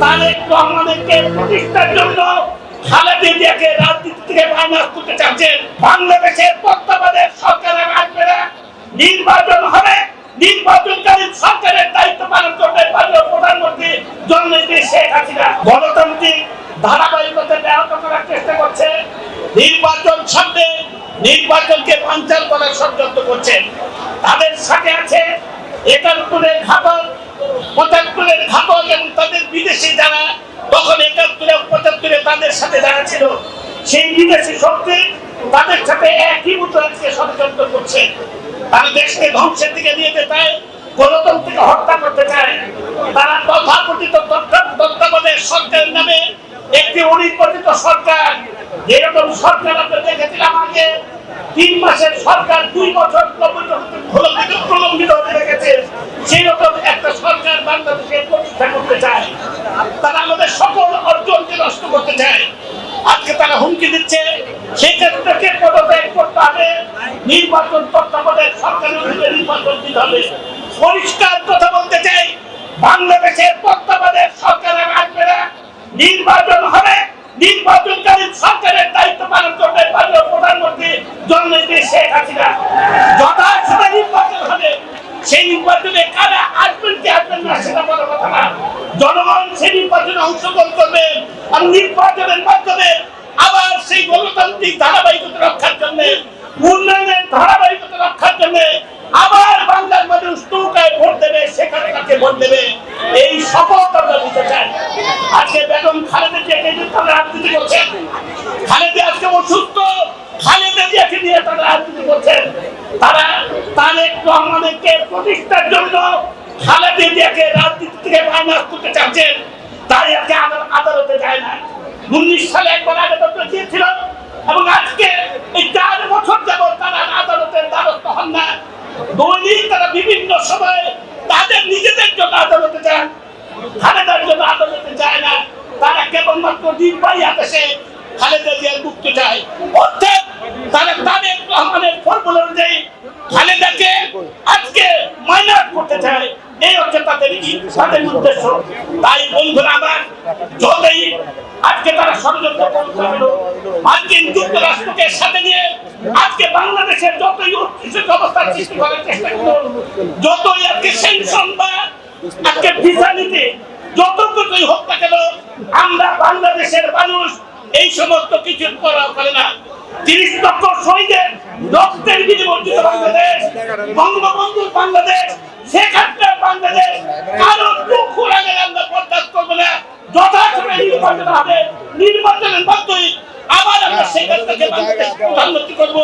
তারেক রহমানকে প্রতিষ্ঠার জন্য খালেদা জিয়াকে রাজনীতি থেকে মাইনাস করতে চাচ্ছেন। বাংলাদেশের তত্ত্বাবধায়ক সরকারের আসবে না, নির্বাচন হবে, নির্বাচনকালীন সরকারের দায়িত্ব পালন করবে মাননীয় প্রধানমন্ত্রী জননেত্রী শেখ হাসিনা। গণতান্ত্রিক ধারাবাহিকতা ব্যাহত করার চেষ্টা করছে, নির্বাচন সামনে নির্বাচনকে বানচাল করার ষড়যন্ত্র করছে। তাদের সাথে আছে ৭১-এর ঘাতক, ৭৫-এর ঘাতক এবং তাদের বিদেশি যারা তখন ৭১-৭৫-এ তাদের সাথে যারা ছিল, সেই বিদেশি শক্তি তাদের সাথে একই মুদ্রাকে ষড়যন্ত্র করছে। তারা দেশকে ধ্বংসের দিকে নিয়ে যেতে চায়, গণতন্ত্রকে হত্যা করতে চায়। তারা তথাকথিত তত্ত্বাবধায়ক সরকারের নামে একটি অনির্বাচিত সরকার, যেরকম সরকার আমরা দেখেছিলাম আগে ৩ মাসের সরকার ২ বছর প্রলম্বিত হতে দেখেছে, সেই রকম একটা সরকার বাংলাদেশে প্রতিষ্ঠা করতে চায়। তারা আমাদের সকল অর্জনকে নষ্ট করতে চায়। আজকে তারা হুমকি দিচ্ছে, সেই ক্ষেত্রে পদত্যাগ করতে হবে, নির্বাচন তত্ত্বাবধায়ক সরকারের অধীনে নির্বাচন দিতে হবে। পরিষ্কার কথা বলতে চাই, বাংলাদেশের তত্ত্বাবধায়ক সরকারের আসবে না, নির্বাচন হবে, নির্বাচনকালীন সরকারের দায়িত্ব পালন করবে মাননীয় প্রধানমন্ত্রী জননেত্রী শেখ হাসিনা। যথাসময়ে নির্বাচন হবে, সেই নির্বাচনে কারা আসবেন কি আসবেন না সেটা বড় কথা না। জনগণ সেই নির্বাচনে অংশগ্রহণ করবে আর নির্বাচনের মাধ্যমে আবার সেই গণতান্ত্রিক ধারাবাহিকতা রক্ষার জন্য, উন্নয়নের ধারাবাহিকতা রক্ষার জন্য আবার বাংলার মানুষ নৌকায় ভোট দেবে, সেখানে কাকে ভোট দেবে, এই শপথ আমরা নিতে চাই। আজকে বেগম খালেদা জিয়াকে তারা রাজনীতি করছেন, খালেদা আজকে অসুস্থ, খালেদা জিয়াকে নিয়ে তারা রাজনীতি করছেন। তারা তারেক রহমানকে প্রতিষ্ঠার জন্য খালেদা জিয়াকে রাজনীতি থেকে মাইনাস করতে চাচ্ছেন। তাই আজকে আদালতে যায় না। ১৯ সালে একবার আবেদন দিয়েছিল এবং আজকে এই ৪ বছর যাবত তারা আদালতের দ্বারস্থ হন না। দৈনিক তারা বিভিন্ন সময়ে তাদের নিজেদের জন্য আদালতে যান, খালেদার জন্য আদালতে যায় না। তারা কেবলমাত্র নির্বাহী আদেশে খালেদা জিয়ার মুক্তি চায়। অর্থাৎ তারা তারেক রহমানের ফর্মুলা অনুযায়ী খালেদাকে আজকে মাইনাস করতে চায়। এই হচ্ছে তাদের উদ্দেশ্য। তাই বন্ধুরা আমার, যতই আজকে তারা ষড়যন্ত্র করতে হলো, মার্কিন যুক্তরাষ্ট্রকে সাথে নিয়ে আজকে বাংলাদেশের যতই অবস্থা সৃষ্টি করার চেষ্টা করল, যতই আজকে সেনশন বা আজকে ভিসা নীতি যত কিছুই হোক না কেন, আমরা বাংলাদেশের মানুষ এই সমস্ত কিছু করা করে না। ৩০ লক্ষ শহীদের রক্তের বিনিময়ে বাংলাদেশ, বঙ্গবন্ধুর বাংলাদেশ, শেখ হাসিনার বাংলাদেশ, কারো দুঃখ লাগে আমরা বরদাস্ত করবো না। যথাসময়ে নির্বাচন হবে, নির্বাচনের মাধ্যমে আবার আমরা শেখ হাসিনাকে বাংলাদেশ প্রধানমন্ত্রী করবো।